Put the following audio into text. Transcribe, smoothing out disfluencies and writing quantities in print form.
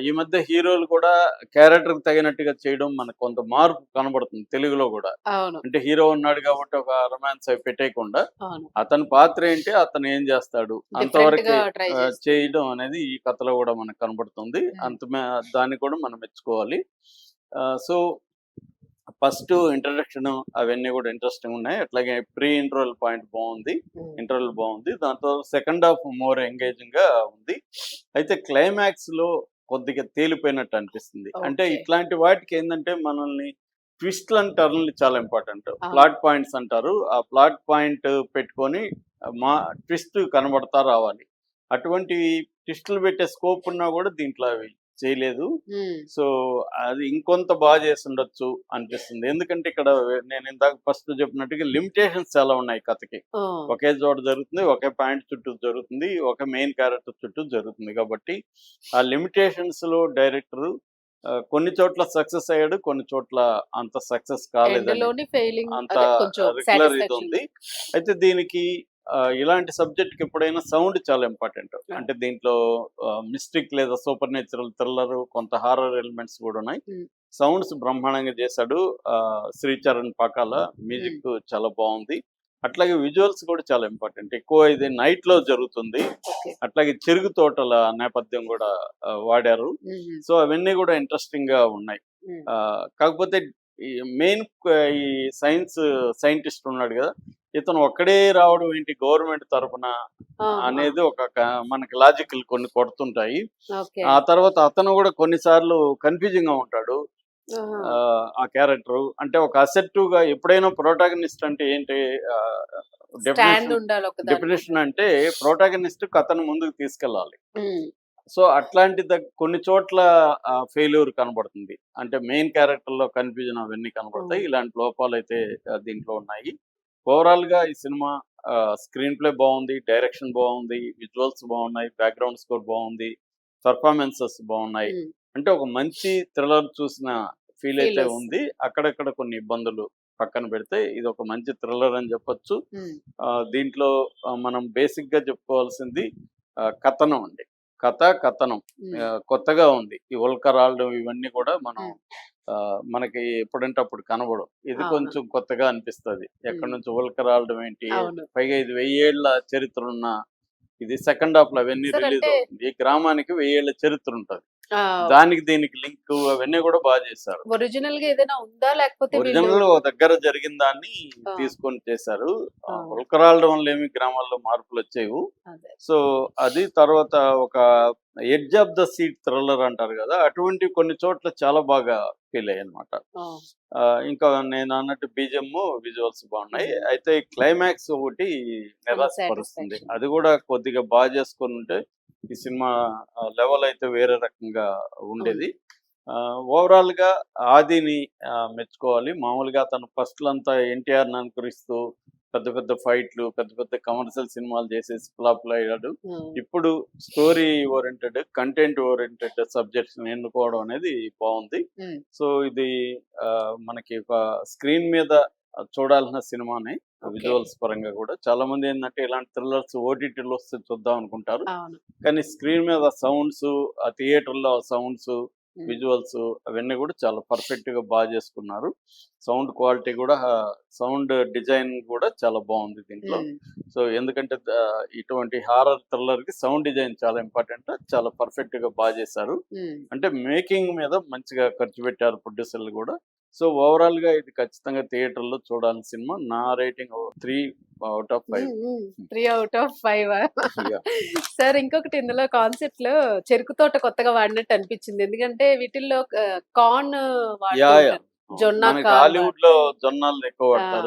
ఈ మధ్య హీరోలు కూడా క్యారెక్టర్‌కి తగినట్టుగా చేయడం మనకు కొంత మార్పు కనబడుతుంది తెలుగులో గూడా. అవును. అంటే హీరో ఉన్నాడు కాబట్టి ఒక రొమాన్స్ అవి పెట్టేయకుండా, అవును. అతని పాత్ర ఏంటి? అతను ఏం జేస్తాడు? అంతవరకే డిఫరెంట్‌గా ట్రై చేస్తున్నారు. చేయడం అనేది ఈ కథలో గూడా మనకు కనబడుతుంది. హ్మ్. దాన్ని కూడా మనం మెచ్చుకోవాలి. సో, ఫస్ట్ ఇంట్రడక్షను అవన్నీ గూడా ఇంట్రెస్టింగున్నాయి. అట్లాగే ప్రీ ఇంటర్వల్ పాయింట్ బావుంది. హ్మ్. ఇంటర్వల్ బావుంది. దాంతో సెకండ్ హాఫ్ మోర్ ఎంగేజింగ్‌గా ఉంది. అయితే క్లైమాక్స్‌లో కొద్దిగా తేలిపోయినట్టు అనిపిస్తుంది. అంటే ఓకే. ఇట్లాంటి వాటికేందంటే మనల్ని ట్విస్ట్‌లు అండ్ టర్న్‌లు చాలా ఇంపార్టెంట్. అవును. ప్లాట్ పాయింట్స్ అంటారు. ఆ ప్లాట్ పాయింట్ పెట్టుకొని మా ట్విస్ట్ కనబడతా రావాలి. అటువంటి ట్విస్ట్‌లు పెట్టే స్కోప్ ఉన్నా గూడా దీంట్లో అవి చేయలేదు. హ్మ్. సో, అది ఇంకొంత చేసుండొచ్చు అనిపిస్తుంది. ఎందుకంటే ఇక్కడ నేను ఇందాక ఫస్ట్ చెప్పినట్టుగా లిమిటేషన్స్ చాలా ఉన్నాయి కథకి. ఓహ్! ఒకే చోట జరుగుతుంది. ఒకే పాయింట్ చుట్టూ జరుగుతుంది. ఒక మెయిన్ క్యారెక్టర్ చుట్టూ జరుగుతుంది కాబట్టి, ఆ లిమిటేషన్స్‌లో డైరెక్టరు కొన్ని చోట్ల సక్సెస్ అయ్యాడు. కొన్ని చోట్ల అంత సక్సెస్ కాలేదని ఎండ్‌లోని ఫెయిలింగ్ అంత అదే కొంచెం రెగ్యులర్ సాటిస్ఫాక్షన్. ఇదుంది. అయితే దీనికి ఇలాంటి సబ్జెక్ట్‌కి ఎప్పుడైనా సౌండ్ చాలా ఇంపార్టెంట్. ఆ! అంటే దీంట్లో మిస్టిక్ లేదా సూపర్ న్యాచురల్ థ్రిల్లర్ కొంత హారర్ ఎలిమెంట్స్ కూడా ఉన్నాయి. హ్మ్. సౌండ్స్ బ్రహ్మాండంగా చేశాడు. 'శ్రీచరణ్' పాకాల హ్మ్. మ్యూజిక్ చాలా బావుంది. అట్లాగే విజువల్స్ కూడా చాలా ఇంపార్టెంట్. ఎక్కువ ఇది నైట్‌లో జరుగుతుంది. ఓకే. అట్లాగే చెరుకు తోటల నేపథ్యం కూడా వాడారు. హుహు. సో, అవన్నీ కూడా ఇంట్రెస్టింగ్‌గా ఉన్నాయి. హ్మ్. కాకపోతే ఈ మెయిన్ ఈ సైన్స్ సైంటిస్ట్ ఉన్నాడు గదా! ఇతను ఒక్కడే రావడం ఏంటి గవర్నమెంట్ తరపున ఆ! ఆ! అనేది ఒక మనకి లాజిక్‌లు కొన్ని కొడుతుంటాయి. ఓకే. ఆ తర్వాత అతను గూడా కొన్ని సార్లు కన్‌ఫ్యూజింగ్‌గా ఉంటాడు. ఆహా! ఆ క్యారెక్టరు. అంటే ఒక అసర్టివ్‌గా ఎప్పుడైనా ప్రొటాగనిస్ట్ అంటే ఏంటి ఆహ్, స్టాండ్ డెఫినిషన్ ఉండాలి ఒక దాని మీద. డెఫినిషన్ అంటే ప్రొటాగనిస్ట్ కథను ముందుకు తీసుకెళ్ళాలి. హ్మ్. సో, అట్లాంటి కొన్ని చోట్ల ఫెయిల్యూర్ కనబడుతుంది. అంటే మెయిన్ క్యారెక్టర్‌లో కన్‌ఫ్యూజన్ అవన్నీ కనబడతాయి. హ్మ్. ఇలాంటి లోపాలైతే దీంట్లో ఉన్నాయి. ఓవరాల్‌గా ఈ సినిమా స్క్రీన్ ప్లే బావుంది. డైరెక్షన్ బావుంది. విజువల్స్ బావున్నాయి. బ్యాక్‌గ్రౌండ్ స్కోర్ బావుంది. పెర్ఫార్మన్సెస్ బావున్నాయి. హ్మ్. అంటే ఒక మంచి థ్రిల్లర్ చూసిన ఫీల్ అయితే ఉంది. ఫీలొస్తుంది. అక్కడక్కడ కొన్ని ఇబ్బందులు పక్కన పెడితే ఇదొక మంచి థ్రిల్లర్ అని చెప్పొచ్చు. హ్మ్. దీంట్లో మనం బేసిక్‌గా చెప్పుకోవాల్సింది కథనం అండి. కథనం హ్మ్. కొత్తగా ఉంది. ఈ ఉల్క రాలడం ఇవన్నీ కూడా మనం హ్మ్. మనకి ఎప్పుడంటే అప్పుడు కనబడవు. ఇది అవును. కొంచెం కొత్తగా అనిపిస్తది. ఎక్కడి హ్మ్. నుంచి ఉల్క రాలడం ఏంటి? అవును. పైగా ఇది 1000 ఏళ్ల చరిత్ర ఉన్న ఇది సెకండ్ హాఫ్‌లో అవన్నీ సార్ రిలీజ్ అంటే అవుతుంది. ఈ గ్రామానికి 1000 ఏళ్ల చరిత్ర ఉంటది. ఆహ్, దానికి దీనికి లింకు అవన్నీ కూడా చేశారు. ఒరిజినల్‌గా ఏదైనా ఉందా? లేకపోతే వీళ్ళు ఒరిజినల్ ఒక దగ్గర జరిగిన దాన్ని ఆ! తీసుకొని చేశారు. ఆ! ఉల్కరాలడం వల్ల ఏమి గ్రామాల్లో మార్పులొచ్చేవు. అదే. సో, అది తర్వాత ఒక edge of the seat thriller అంటారు గదా! అటువంటి కొన్ని చోట్ల చాలా బాగా ఫీలయ్యానన్నమాట. ఓహ్! ఇంకా నేనన్నట్టు బీజీఎమ్, విజువల్స్ బాగున్నాయి. హ్మ్. అయితే క్లైమాక్స్ ఒకటి నిరాశపరుస్తుంది. అన్‌సాటిస్ఫాక్షన్. అది గూడా కొద్దిగా చేసుకొనుంటే ఈ సినిమా లెవెల్ అయితే వేరే రకంగా అవును. ఉండేది. ఓవరాల్‌గా 'ఆదిని' మెచ్చుకోవాలి. మామూలుగా తను ఫస్ట్‌లంతా ఎన్టీఆర్‌ని అనుకరిస్తూ పెద్ద పెద్ద ఫైట్‌లు, పెద్ద పెద్ద కమర్షియల్ సినిమాలు చేసేసి ఫ్లాప్‌లు అయ్యాడు. హ్మ్. ఇప్పుడు స్టోరీ ఓరియెంటెడ్, కంటెంట్ ఓరియెంటెడ్ సబ్జెక్ట్స్‌ని ఎన్నుకోవడం అనేది బావుంది. హ్మ్. సో, ఇది మనకి ఒక స్క్రీన్ మీద చూడాల్సిన సినిమానే. ఓకే. విజువల్స్ పరంగా గూడా. చాలామంది ఏందంటే ఇలాంటి థ్రిల్లర్స్ ఓటీటీలో వస్తే చూద్దాం అనుకుంటారు. అవును. కానీ స్క్రీన్ మీద సౌండ్సు, ఆ థియేటర్‌లో సౌండ్సు, హ్మ్. విజువల్స్ అవన్నీ గూడా చాలా పర్ఫెక్ట్‌గా చేసుకున్నారు. సౌండ్ క్వాలిటీ గూడా సౌండ్ డిజైన్ గూడా చాలా బావుంది దీంట్లో. హ్మ్. సో, ఎందుకంటే ఇటువంటి హారర్ థ్రిల్లర్‌కి సౌండ్ డిజైన్ చాలా ఇంపార్టెంట్. చాలా పర్ఫెక్ట్‌గా చేశారు. హ్మ్. అంటే మేకింగ్ మీద మంచిగా ఖర్చు పెట్టారు ప్రొడ్యూసర్‌లు గూడా. సో, ఓవరాల్‌గా ఇది ఖచ్చితంగా థియేటర్‌లో చూడాల్సిన సినిమా. నా రేటింగ్ 3 ఔట్ ఆఫ్ 5. హ్మ్. హ్మ్. 3 ఔట్ ఆఫ్ 5ఆ? యాహ్! సార్ ఇంకొకటి ఇందులో కాన్సెప్ట్‌లో చెరుకు తోట కొత్తగా వాడినట్టు అనిపించింది. ఎందుకంటే వీటిల్లో కార్న్ వాడుతూ యాహ్! యాహ్! ఉంటారు. అవును. జొన్న, మనకి కార్న్ హాలీవుడ్‌లో వాడతారు. జొన్నలు ఎక్కువ ఆ! వాడతారు.